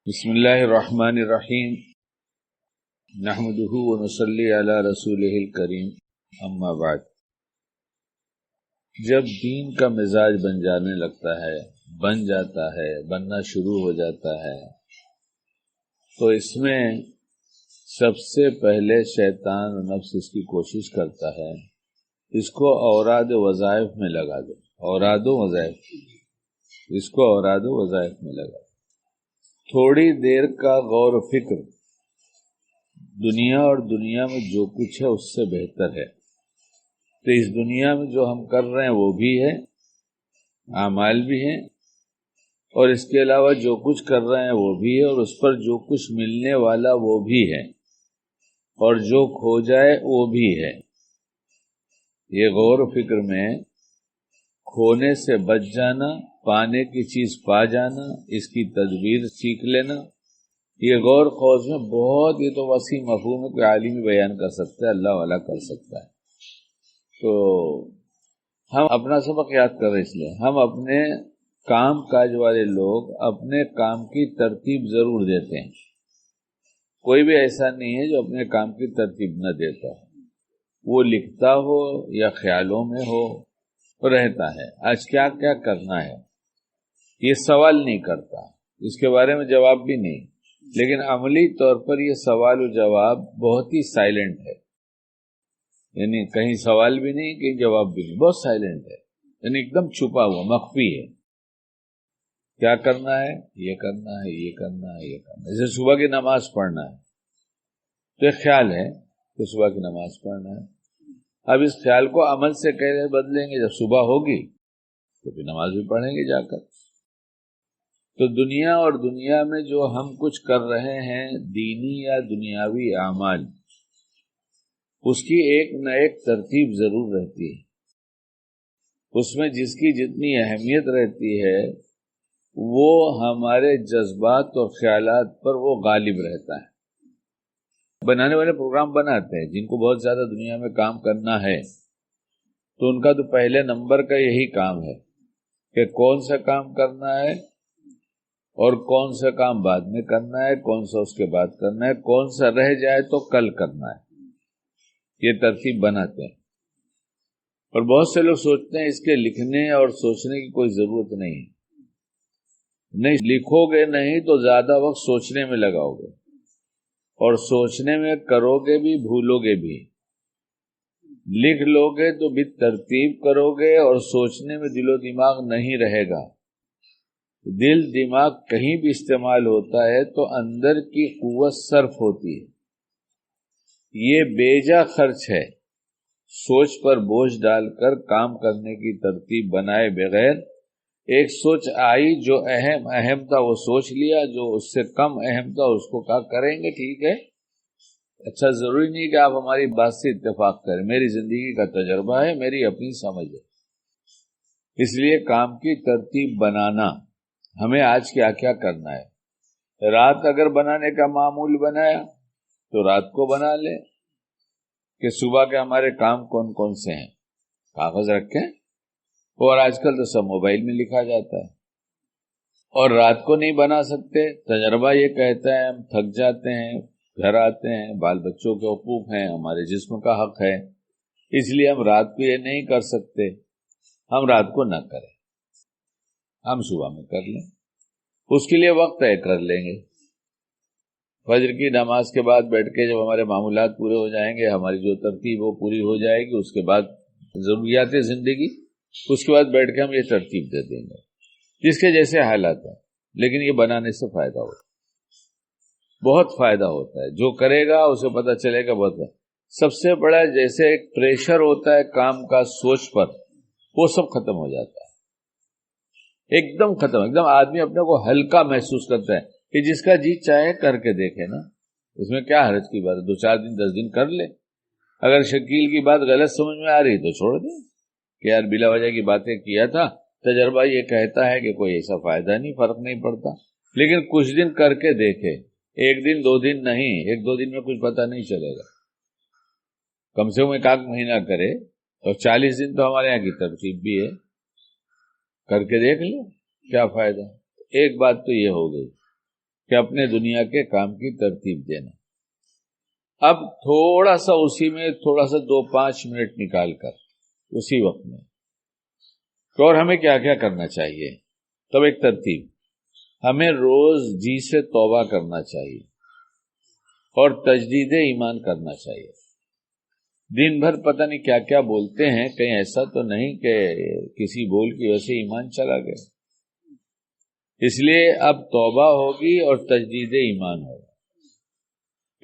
بسم اللہ الرحمن الرحیم نحمدہ ونصلی علی رسولہ الکریم اما بعد۔ جب دین کا مزاج بن جانے لگتا ہے، بن جاتا ہے، بننا شروع ہو جاتا ہے، تو اس میں سب سے پہلے شیطان و نفس اس کی کوشش کرتا ہے اس کو اوراد وظائف میں لگا دے، اوراد و وظائف، اس کو اوراد و وظائف میں لگا دے۔ تھوڑی دیر کا غور و فکر دنیا اور دنیا میں جو کچھ ہے اس سے بہتر ہے۔ تو اس دنیا میں جو ہم کر رہے ہیں وہ بھی ہے، اعمال بھی ہیں، اور اس کے علاوہ جو کچھ کر رہے ہیں وہ بھی ہے، اور اس پر جو کچھ ملنے والا وہ بھی ہے، اور جو کھو جائے وہ بھی ہے۔ یہ غور و فکر میں کھونے سے بچ جانا، پانے کی چیز پا جانا، اس کی تدبیر سیکھ لینا، یہ غور خوض میں بہت، یہ تو وسیع مفہوم ہے، کوئی عالم بیان کر سکتا ہے، اللہ والا کر سکتا ہے۔ تو ہم اپنا سبق یاد کر رہے، اس لیے ہم اپنے کام کاج والے لوگ اپنے کام کی ترتیب ضرور دیتے ہیں۔ کوئی بھی ایسا نہیں ہے جو اپنے کام کی ترتیب نہ دیتا ہو، وہ لکھتا ہو یا خیالوں میں ہو، رہتا ہے آج کیا کیا کرنا ہے، یہ سوال نہیں کرتا، اس کے بارے میں جواب بھی نہیں، لیکن عملی طور پر یہ سوال و جواب بہت ہی سائلنٹ ہے، یعنی کہیں سوال بھی نہیں، کہیں جواب بھی نہیں، بہت سائلنٹ ہے، یعنی ایک دم چھپا ہوا، مخفی ہے۔ کیا کرنا ہے؟ یہ کرنا ہے، یہ کرنا ہے، یہ کرنا ہے۔ جیسے صبح کی نماز پڑھنا ہے تو ایک خیال ہے کہ صبح کی نماز پڑھنا ہے، اب اس خیال کو عمل سے کیسے بدلیں گے؟ جب صبح ہوگی تو پھر نماز بھی پڑھیں گے جا کر۔ تو دنیا اور دنیا میں جو ہم کچھ کر رہے ہیں، دینی یا دنیاوی اعمال، اس کی ایک نہ ایک ترتیب ضرور رہتی ہے، اس میں جس کی جتنی اہمیت رہتی ہے وہ ہمارے جذبات اور خیالات پر وہ غالب رہتا ہے۔ بنانے والے پروگرام بناتے ہیں جن کو بہت زیادہ دنیا میں کام کرنا ہے، تو ان کا تو پہلے نمبر کا یہی کام ہے کہ کون سا کام کرنا ہے اور کون سا کام بعد میں کرنا ہے، کون سا اس کے بعد کرنا ہے، کون سا رہ جائے تو کل کرنا ہے، یہ ترتیب بناتے ہیں۔ اور بہت سے لوگ سوچتے ہیں اس کے لکھنے اور سوچنے کی کوئی ضرورت نہیں ہے۔ نہیں، لکھو گے نہیں تو زیادہ وقت سوچنے میں لگاؤ گے، اور سوچنے میں کرو گے بھی، بھولو گے بھی۔ لکھ لو گے تو بھی ترتیب کرو گے، اور سوچنے میں دل و دماغ نہیں رہے گا۔ دل دماغ کہیں بھی استعمال ہوتا ہے تو اندر کی قوت صرف ہوتی ہے، یہ بیجا خرچ ہے۔ سوچ پر بوجھ ڈال کر کام کرنے کی ترتیب بنائے بغیر ایک سوچ آئی، جو اہم تھا وہ سوچ لیا، جو اس سے کم اہم تھا اس کو کہا کریں گے، ٹھیک ہے، اچھا ضروری نہیں کہ آپ ہماری بات سے اتفاق کریں، میری زندگی کا تجربہ ہے، میری اپنی سمجھ ہے۔ اس لیے کام کی ترتیب بنانا، ہمیں آج کیا کیا کرنا ہے۔ رات اگر بنانے کا معمول بنایا تو رات کو بنا لے کہ صبح کے ہمارے کام کون کون سے ہیں، کاغذ رکھیں، اور آج کل تو سب موبائل میں لکھا جاتا ہے۔ اور رات کو نہیں بنا سکتے، تجربہ یہ کہتا ہے ہم تھک جاتے ہیں، گھر آتے ہیں، بال بچوں کے حقوق ہیں، ہمارے جسم کا حق ہے، اس لیے ہم رات کو یہ نہیں کر سکتے، ہم رات کو نہ کریں، ہم صبح میں کر لیں، اس کے لیے وقت طے کر لیں گے۔ فجر کی نماز کے بعد بیٹھ کے جب ہمارے معمولات پورے ہو جائیں گے، ہماری جو ترتیب وہ پوری ہو جائے گی، اس کے بعد ضروریات زندگی، اس کے بعد بیٹھ کے ہم یہ ترتیب دے دیں گے جس کے جیسے حالات ہیں۔ لیکن یہ بنانے سے فائدہ ہوتا ہے، بہت فائدہ ہوتا ہے، جو کرے گا اسے پتہ چلے گا بہت ہے۔ سب سے بڑا جیسے ایک پریشر ہوتا ہے کام کا سوچ پر، وہ سب ختم ہو جاتا ہے، ایک دم ختم، ایک دم آدمی اپنے کو ہلکا محسوس کرتا ہے کہ جس کا جی چاہے کر کے دیکھے نا، اس میں کیا حرج کی بات ہے، 2-4 دن 10 دن کر لے، اگر شکیل کی بات غلط سمجھ میں آ رہی تو چھوڑ دیں کہ یار بلا وجہ کی باتیں کیا تھا، تجربہ یہ کہتا ہے کہ کوئی ایسا فائدہ نہیں، فرق نہیں پڑتا، لیکن کچھ دن کر کے دیکھے، 1 دن 2 دن نہیں، 1-2 دن میں کچھ پتہ نہیں چلے گا، کم سے کم 1 مہینہ کرے، اور 40 دن تو ہمارے یہاں کی ترتیب بھی ہے، کر کے دیکھ لیں کیا فائدہ۔ ایک بات تو یہ ہو گئی کہ اپنے دنیا کے کام کی ترتیب دینا. اب تھوڑا سا اسی میں تھوڑا سا 2-5 منٹ نکال کر اسی وقت میں اور ہمیں کیا کیا کرنا چاہیے. تب ایک ترتیب، ہمیں روز جی سے توبہ کرنا چاہیے اور تجدید ایمان کرنا چاہیے. دن بھر پتہ نہیں کیا کیا بولتے ہیں، کہیں ایسا تو نہیں کہ کسی بول کی وجہ سے ایمان چلا گیا. اس لیے اب توبہ ہوگی اور تجدید ایمان ہوگا.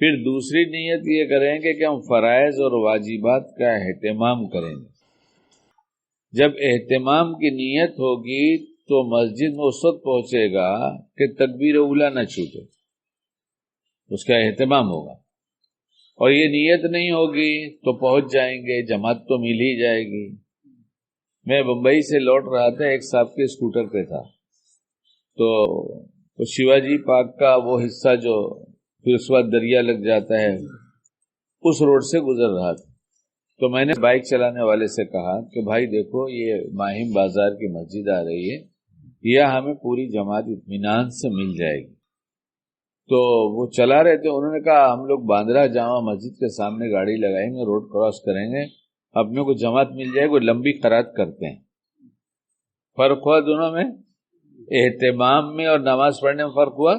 پھر دوسری نیت یہ کریں گے کہ ہم فرائض اور واجبات کا اہتمام کریں گے. جب اہتمام کی نیت ہوگی تو مسجد میں اس وقت پہنچے گا کہ تکبیر اولیٰ نہ چھوٹے، اس کا اہتمام ہوگا. اور یہ نیت نہیں ہوگی تو پہنچ جائیں گے، جماعت تو مل ہی جائے گی. میں بمبئی سے لوٹ رہا تھا، ایک صاحب کے اسکوٹر پہ تھا، تو شیواجی پارک کا وہ حصہ جو پھر اس بعد دریا لگ جاتا ہے، اس روڈ سے گزر رہا تھا. تو میں نے بائک چلانے والے سے کہا کہ بھائی دیکھو یہ ماہم بازار کی مسجد آ رہی ہے، یہ ہمیں پوری جماعت اطمینان سے مل جائے گی. تو وہ چلا رہے تھے، انہوں نے کہا ہم لوگ باندرا جامع مسجد کے سامنے گاڑی لگائیں گے، روڈ کراس کریں گے، اپنے کو جماعت مل جائے گی. وہ لمبی قرات کرتے ہیں. فرق ہوا دونوں میں، اہتمام میں اور نماز پڑھنے میں فرق ہوا.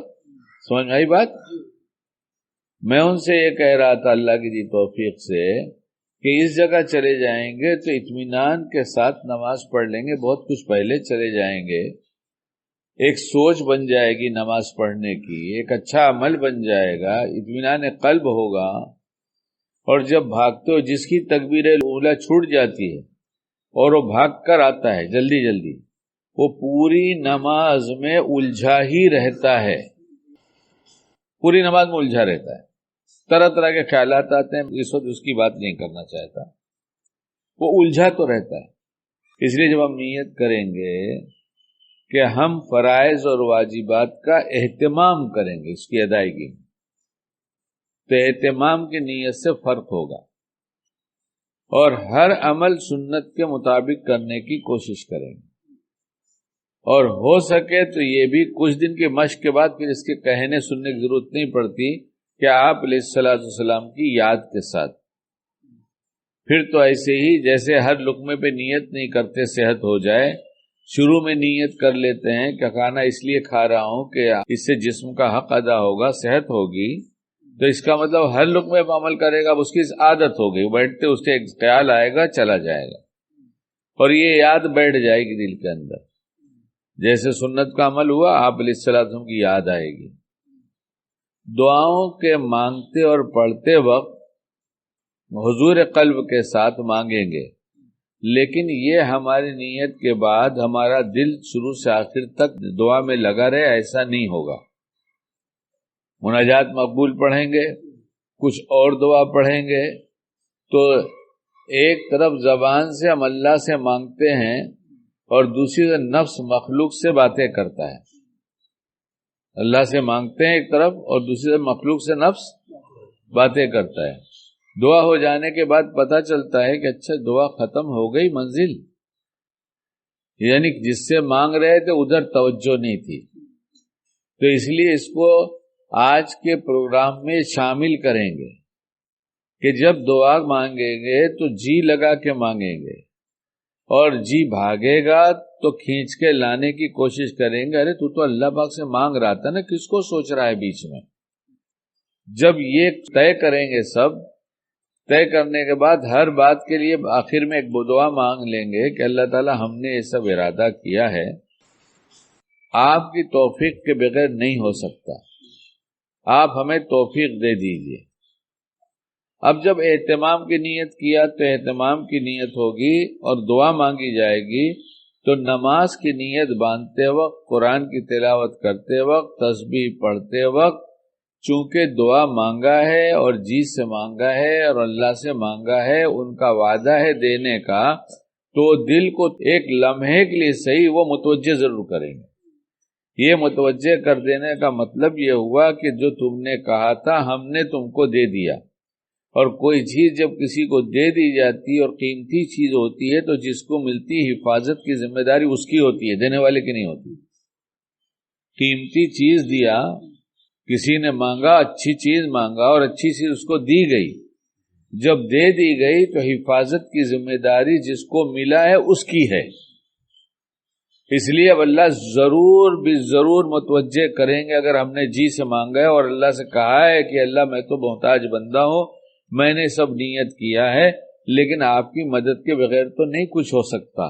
سمجھ آئی بات؟ میں ان سے یہ کہہ رہا تھا اللہ کی دی توفیق سے کہ اس جگہ چلے جائیں گے تو اطمینان کے ساتھ نماز پڑھ لیں گے. بہت کچھ پہلے چلے جائیں گے، ایک سوچ بن جائے گی نماز پڑھنے کی، ایک اچھا عمل بن جائے گا، اطمینان قلب ہوگا. اور جب بھاگتے ہو جس کی تکبیر اولیٰ چھوٹ جاتی ہے اور وہ بھاگ کر آتا ہے جلدی جلدی، وہ پوری نماز میں الجھا ہی رہتا ہے، پوری نماز میں الجھا رہتا ہے. طرح طرح کے خیالات آتے ہیں، اس وقت اس کی بات نہیں کرنا چاہتا، وہ الجھا تو رہتا ہے. اس لیے جب ہم نیت کریں گے کہ ہم فرائض اور واجبات کا اہتمام کریں گے اس کی ادائیگی میں، تو اہتمام کی نیت سے فرق ہوگا. اور ہر عمل سنت کے مطابق کرنے کی کوشش کریں گے. اور ہو سکے تو یہ بھی کچھ دن کی مشق کے بعد پھر اس کے کہنے سننے کی ضرورت نہیں پڑتی کہ آپ علیہ الصلوٰۃ والسلام کی یاد کے ساتھ. پھر تو ایسے ہی جیسے ہر لقمے پہ نیت نہیں کرتے صحت ہو جائے، شروع میں نیت کر لیتے ہیں کہ کھانا اس لیے کھا رہا ہوں کہ اس سے جسم کا حق ادا ہوگا، صحت ہوگی. تو اس کا مطلب ہر لقمے پہ عمل کرے گا، اب اس کی عادت ہو گئی، بیٹھتے اس کے خیال آئے گا چلا جائے گا، اور یہ یاد بیٹھ جائے گی دل کے اندر. جیسے سنت کا عمل ہوا، آپ علیہ السلام کی یاد آئے گی. دعاؤں کے مانگتے اور پڑھتے وقت حضور قلب کے ساتھ مانگیں گے، لیکن یہ ہماری نیت کے بعد ہمارا دل شروع سے آخر تک دعا میں لگا رہے، ایسا نہیں ہوگا. مناجات مقبول پڑھیں گے، کچھ اور دعا پڑھیں گے، تو ایک طرف زبان سے ہم اللہ سے مانگتے ہیں اور دوسری طرف نفس مخلوق سے باتیں کرتا ہے. اللہ سے مانگتے ہیں ایک طرف اور دوسری طرف مخلوق سے نفس باتیں کرتا ہے. دعا ہو جانے کے بعد پتہ چلتا ہے کہ اچھا دعا ختم ہو گئی، منزل، یعنی جس سے مانگ رہے تھے ادھر توجہ نہیں تھی. تو اس لیے اس کو آج کے پروگرام میں شامل کریں گے کہ جب دعا مانگیں گے تو جی لگا کے مانگیں گے، اور جی بھاگے گا تو کھینچ کے لانے کی کوشش کریں گے. ارے تو اللہ پاک سے مانگ رہا تھا نا، کس کو سوچ رہا ہے بیچ میں. جب یہ طے کریں گے، سب طے کرنے کے بعد ہر بات کے لیے آخر میں ایک دعا مانگ لیں گے کہ اللہ تعالی ہم نے یہ سب ارادہ کیا ہے، آپ کی توفیق کے بغیر نہیں ہو سکتا، آپ ہمیں توفیق دے دیجئے. اب جب اہتمام کی نیت کیا تو اہتمام کی نیت ہوگی اور دعا مانگی جائے گی. تو نماز کی نیت باندھتے وقت، قرآن کی تلاوت کرتے وقت، تسبیح پڑھتے وقت، چونکہ دعا مانگا ہے اور جی سے مانگا ہے اور اللہ سے مانگا ہے، ان کا وعدہ ہے دینے کا، تو دل کو ایک لمحے کے لیے صحیح وہ متوجہ ضرور کریں گے. یہ متوجہ کر دینے کا مطلب یہ ہوا کہ جو تم نے کہا تھا ہم نے تم کو دے دیا. اور کوئی چیز جب کسی کو دے دی جاتی اور قیمتی چیز ہوتی ہے تو جس کو ملتی حفاظت کی ذمہ داری اس کی ہوتی ہے، دینے والے کی نہیں ہوتی. قیمتی چیز دیا کسی نے مانگا، اچھی چیز مانگا اور اچھی چیز اس کو دی گئی، جب دے دی گئی تو حفاظت کی ذمہ داری جس کو ملا ہے اس کی ہے، اس لیے اب اللہ ضرور بھی ضرور متوجہ کریں گے۔ اگر ہم نے جی سے مانگا ہے اور اللہ سے کہا ہے کہ اللہ میں تو محتاج بندہ ہوں، میں نے سب نیت کیا ہے لیکن آپ کی مدد کے بغیر تو نہیں کچھ ہو سکتا،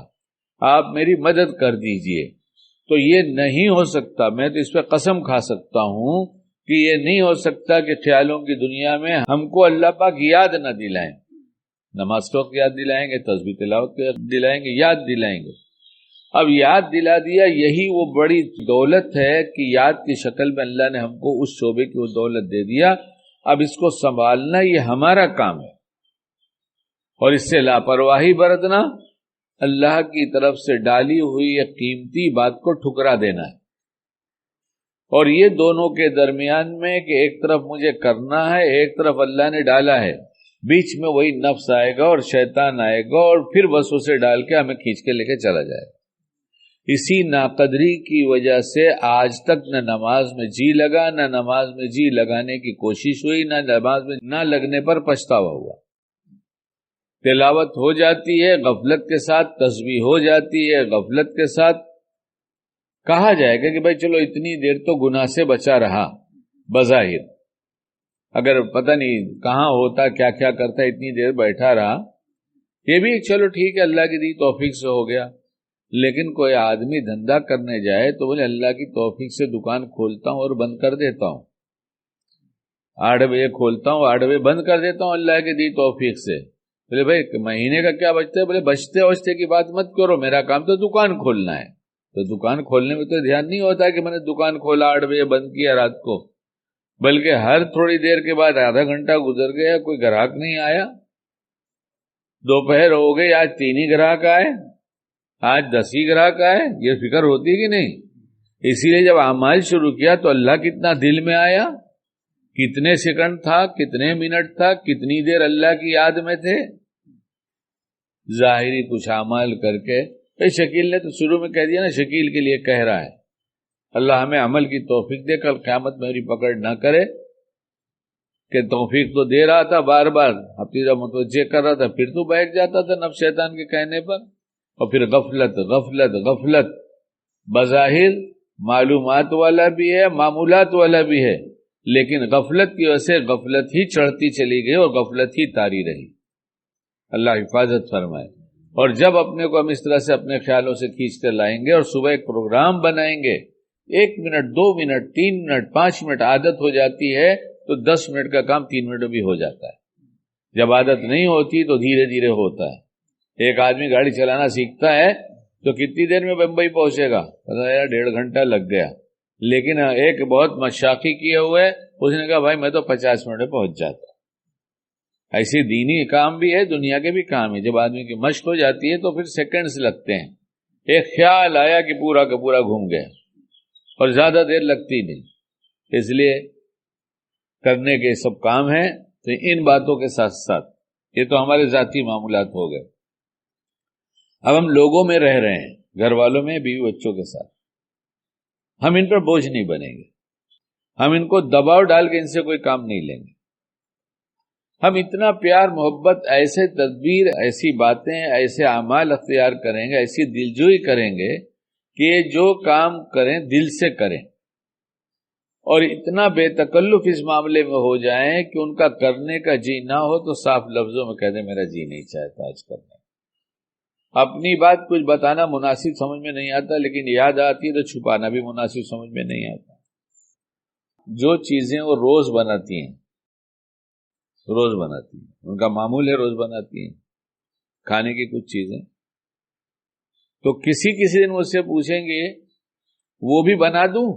آپ میری مدد کر دیجئے، تو یہ نہیں ہو سکتا۔ میں تو اس پہ قسم کھا سکتا ہوں کہ یہ نہیں ہو سکتا کہ خیالوں کی دنیا میں ہم کو اللہ پاک یاد نہ دلائیں۔ نماز کے وقت یاد دلائیں گے، تسبیح تلاوت کے وقت دلائیں گے، یاد دلائیں گے۔ اب یاد دلا دیا، یہی وہ بڑی دولت ہے کہ یاد کی شکل میں اللہ نے ہم کو اس شعبے کی وہ دولت دے دیا۔ اب اس کو سنبھالنا یہ ہمارا کام ہے، اور اس سے لاپرواہی برتنا اللہ کی طرف سے ڈالی ہوئی ایک قیمتی بات کو ٹھکرا دینا ہے۔ اور یہ دونوں کے درمیان میں کہ ایک طرف مجھے کرنا ہے، ایک طرف اللہ نے ڈالا ہے، بیچ میں وہی نفس آئے گا اور شیطان آئے گا اور پھر وسوسے ڈال کے ہمیں کھینچ کے لے کے چلا جائے گا۔ اسی ناقدری کی وجہ سے آج تک نہ نماز میں جی لگا، نہ نماز میں جی لگانے کی کوشش ہوئی، نہ نماز میں نہ لگنے پر پچھتاوا ہوا۔ تلاوت ہو جاتی ہے غفلت کے ساتھ، تسبیح ہو جاتی ہے غفلت کے ساتھ، کہا جائے گا کہ بھائی چلو اتنی دیر تو گناہ سے بچا رہا بظاہر، اگر پتہ نہیں کہاں ہوتا کیا کیا کرتا اتنی دیر بیٹھا رہا، یہ بھی چلو ٹھیک ہے اللہ کی دی توفیق سے ہو گیا۔ لیکن کوئی آدمی دھندا کرنے جائے تو بولے اللہ کی توفیق سے دکان کھولتا ہوں اور بند کر دیتا ہوں، 8 بجے کھولتا ہوں 8 بجے بند کر دیتا ہوں اللہ کی دی توفیق سے۔ بولے بھائی مہینے کا کیا بچتا ہے؟ بولے بچتے کی بات مت کرو، میرا کام تو دکان کھولنا ہے۔ تو دکان کھولنے میں تو دھیان نہیں ہوتا کہ میں نے دکان کھولا 8 بجے بند کیا رات کو، بلکہ ہر تھوڑی دیر کے بعد آدھا گھنٹہ گزر گیا کوئی گراہک نہیں آیا، دوپہر ہو گئی آج 3 ہی گراہک آئے، آج 10 ہی گراہک آئے، یہ فکر ہوتی کہ نہیں؟ اسی لیے جب اعمال شروع کیا تو اللہ کتنا دل میں آیا، کتنے سیکنڈ تھا، کتنے منٹ تھا، کتنی دیر اللہ کی یاد میں تھے۔ ظاہری کچھ اعمال کر کے شکیل نے تو شروع میں کہہ دیا نا، شکیل کے لیے کہہ رہا ہے اللہ ہمیں عمل کی توفیق دے، کل قیامت میری پکڑ نہ کرے، کہ توفیق تو دے رہا تھا بار بار، اپنی طرف متوجہ کر رہا تھا، پھر تو بیٹھ جاتا تھا نفس شیطان کے کہنے پر، اور پھر غفلت غفلت غفلت، بظاہر معلومات والا بھی ہے معمولات والا بھی ہے، لیکن غفلت کی وجہ سے غفلت ہی چڑھتی چلی گئی اور غفلت ہی طاری رہی۔ اللہ حفاظت فرمائے۔ اور جب اپنے کو ہم اس طرح سے اپنے خیالوں سے کھینچ کر لائیں گے اور صبح ایک پروگرام بنائیں گے، 1 منٹ 2 منٹ 3 منٹ 5 منٹ عادت ہو جاتی ہے تو 10 منٹ کا کام 3 منٹ میں بھی ہو جاتا ہے۔ جب عادت نہیں ہوتی تو دھیرے دھیرے ہوتا ہے۔ ایک آدمی گاڑی چلانا سیکھتا ہے تو کتنی دیر میں بمبئی پہنچے گا؟ پتا ہے 1.5 گھنٹہ لگ گیا، لیکن ایک بہت مشاقی کیے ہوئے اس نے کہا بھائی میں تو 50 منٹ میں پہنچ جاتا۔ ایسی دینی کام بھی ہے، دنیا کے بھی کام ہے، جب آدمی کی مشق ہو جاتی ہے تو پھر سیکنڈز لگتے ہیں۔ ایک خیال آیا کہ پورا کا پورا گھوم گیا، اور زیادہ دیر لگتی نہیں۔ اس لیے کرنے کے سب کام ہیں، تو ان باتوں کے ساتھ ساتھ یہ تو ہمارے ذاتی معاملات ہو گئے۔ اب ہم لوگوں میں رہ رہے ہیں، گھر والوں میں، بیوی بچوں کے ساتھ، ہم ان پر بوجھ نہیں بنیں گے، ہم ان کو دباؤ ڈال کے ان سے کوئی کام نہیں لیں گے۔ ہم اتنا پیار محبت، ایسے تدبیر، ایسی باتیں، ایسے اعمال اختیار کریں گے، ایسی دلجوئی کریں گے کہ جو کام کریں دل سے کریں، اور اتنا بے تکلف اس معاملے میں ہو جائیں کہ ان کا کرنے کا جی نہ ہو تو صاف لفظوں میں کہہ دیں میرا جی نہیں چاہتا آج کرنے۔ اپنی بات کچھ بتانا مناسب سمجھ میں نہیں آتا، لیکن یاد آتی ہے تو چھپانا بھی مناسب سمجھ میں نہیں آتا۔ جو چیزیں وہ روز بناتی ہیں، ان کا معمول ہے روز بناتی ہیں، کھانے کی کچھ چیزیں، تو کسی دن مجھ سے پوچھیں گے وہ بھی بنا دوں؟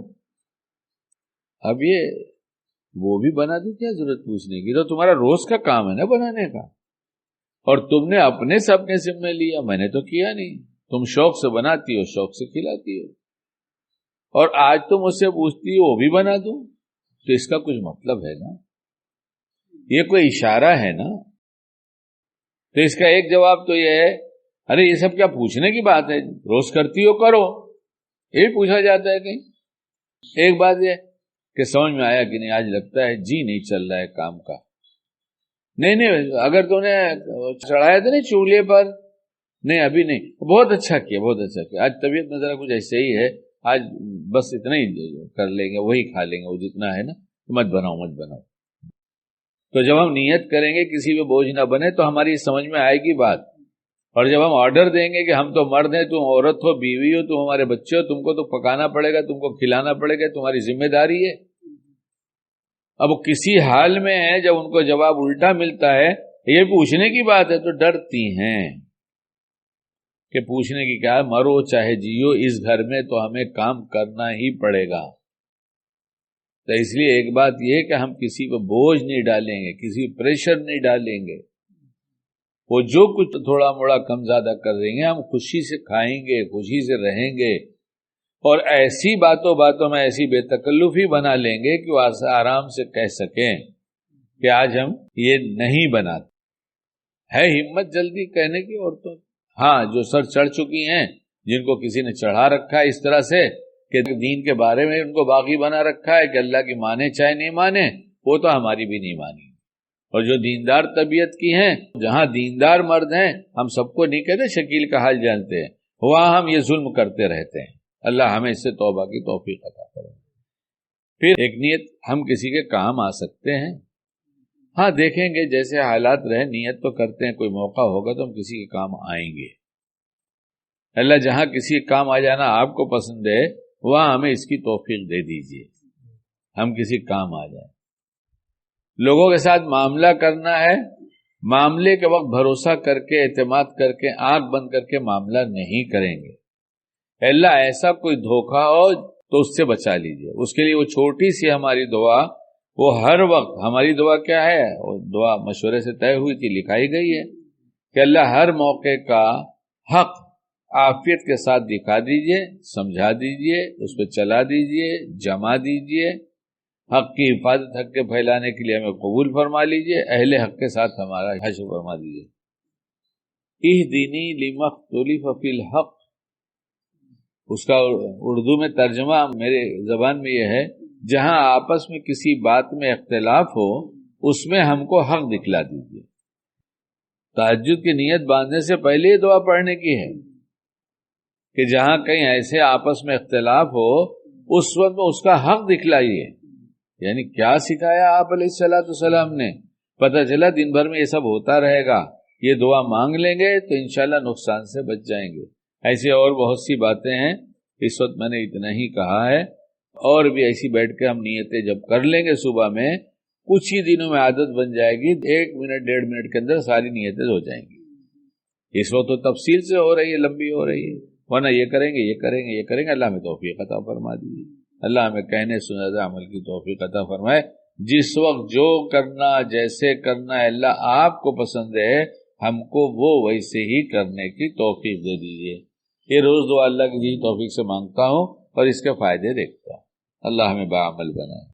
اب یہ وہ بھی بنا دوں کیا ضرورت پوچھنے کی، تو تمہارا روز کا کام ہے نا بنانے کا، اور تم نے اپنے سے اپنے ذمہ لیا، میں نے تو کیا نہیں۔ تم شوق سے بناتی ہو، شوق سے کھلاتی ہو، اور آج تو مجھ سے پوچھتی ہو وہ بھی بنا دوں، تو اس کا کچھ مطلب ہے نا، یہ کوئی اشارہ ہے نا۔ تو اس کا ایک جواب تو یہ ہے ارے یہ سب کیا پوچھنے کی بات ہے، روز کرتی ہو کرو، یہ بھی پوچھا جاتا ہے کہیں۔ ایک بات یہ کہ سمجھ میں آیا کہ نہیں آج لگتا ہے جی نہیں چل رہا ہے کام کا. نہیں اگر تو نے چڑھایا تھا نا چولہے پر, نہیں ابھی نہیں, بہت اچھا کیا بہت اچھا کیا, آج طبیعت میں ذرا کچھ ایسے ہی ہے, آج بس اتنا ہی کر لیں گے, وہی کھا لیں گے, وہ جتنا ہے نا, مت بناؤ. تو جب ہم نیت کریں گے کسی پہ بوجھ نہ بنے تو ہماری سمجھ میں آئے گی بات. اور جب ہم آرڈر دیں گے کہ ہم تو مرد ہیں, تم عورت ہو, بیوی ہو, تم ہمارے بچے ہو, تم کو تو پکانا پڑے گا, تم کو کھلانا پڑے گا, تمہاری ذمہ داری ہے. اب کسی حال میں ہے جب ان کو جواب الٹا ملتا ہے, یہ پوچھنے کی بات ہے, تو ڈرتی ہیں کہ پوچھنے کی کیا ہے, مرو چاہے جیو اس گھر میں تو ہمیں کام کرنا ہی پڑے گا. تو اس لیے ایک بات یہ ہے کہ ہم کسی پہ بوجھ نہیں ڈالیں گے, کسی پہ پریشر نہیں ڈالیں گے. وہ جو کچھ تھوڑا موڑا کم زیادہ کر دیں گے, ہم خوشی سے کھائیں گے, خوشی سے رہیں گے, اور ایسی باتوں میں ایسی بے تکلفی بنا لیں گے کہ وہ آرام سے کہہ سکیں کہ آج ہم یہ نہیں بناتے. ہے ہمت جلدی کہنے کی عورتوں, ہاں جو سر چڑھ چکی ہیں, جن کو کسی نے چڑھا رکھا ہے اس طرح سے کہ دین کے بارے میں ان کو باغی بنا رکھا ہے کہ اللہ کی مانے چاہے نہیں مانے, وہ تو ہماری بھی نہیں مانی. اور جو دیندار طبیعت کی ہیں, جہاں دیندار مرد ہیں, ہم سب کو نہیں کہتے شکیل کا حال جانتے ہیں, وہاں ہم یہ ظلم کرتے رہتے ہیں. اللہ ہمیں اس سے توبہ کی توفیق عطا کرے. پھر ایک نیت, ہم کسی کے کام آ سکتے ہیں, ہاں دیکھیں گے جیسے حالات رہے, نیت تو کرتے ہیں, کوئی موقع ہوگا تو ہم کسی کے کام آئیں گے. اللہ جہاں کسی کے کام آ جانا آپ کو پسند ہے, وہاں ہمیں اس کی توفیق دے دیجئے, ہم کسی کام آ جائیں. لوگوں کے ساتھ معاملہ کرنا ہے, معاملے کے وقت بھروسہ کر کے, اعتماد کر کے, آنکھ بند کر کے معاملہ نہیں کریں گے. اللہ ایسا کوئی دھوکہ ہو تو اس سے بچا لیجئے. اس کے لیے وہ چھوٹی سی ہماری دعا, وہ ہر وقت ہماری دعا کیا ہے, وہ دعا مشورے سے طے ہوئی تھی, لکھائی گئی ہے کہ اللہ ہر موقع کا حق عافیت کے ساتھ دکھا دیجئے, سمجھا دیجئے, اس پہ چلا دیجئے, جما دیجئے. حق کی حفاظت, حق کے پھیلانے کے لیے ہمیں قبول فرما لیجئے, اہل حق کے ساتھ ہمارا حشر فرما دیجئے. اہدنی لما اختلف فی الحق, اس کا اردو میں ترجمہ میرے زبان میں یہ ہے, جہاں آپس میں کسی بات میں اختلاف ہو اس میں ہم کو حق دکھلا دیجئے. تہجد کی نیت باندھنے سے پہلے یہ دعا پڑھنے کی ہے کہ جہاں کہیں ایسے آپس میں اختلاف ہو اس وقت میں اس کا حق دکھلائیے. یعنی کیا سکھایا آپ علیہ الصلوۃ والسلام نے, پتہ چلا دن بھر میں یہ سب ہوتا رہے گا, یہ دعا مانگ لیں گے تو انشاءاللہ نقصان سے بچ جائیں گے. ایسی اور بہت سی باتیں ہیں, اس وقت میں نے اتنا ہی کہا ہے. اور بھی ایسی بیٹھ کے ہم نیتیں جب کر لیں گے صبح میں, کچھ ہی دنوں میں عادت بن جائے گی, 1 منٹ 1.5 منٹ کے اندر ساری نیتیں ہو جائیں گی. اس وقت تو تفصیل سے ہو رہی ہے, لمبی ہو رہی ہے, ورنہ یہ کریں گے, یہ کریں گے, یہ کریں گے. اللہ ہمیں توفیق عطا فرما دیجیے. اللہ ہمیں کہنے سننے عمل کی توفیق عطا فرمائے. جس وقت جو کرنا, جیسے کرنا اللہ آپ کو پسند ہے, ہم کو وہ ویسے ہی کرنے کی توفیق دے دیجیے. یہ روز دعا اللہ کی توفیق سے مانگتا ہوں اور اس کے فائدے دیکھتا ہوں. اللہ ہمیں باعمل بنائے.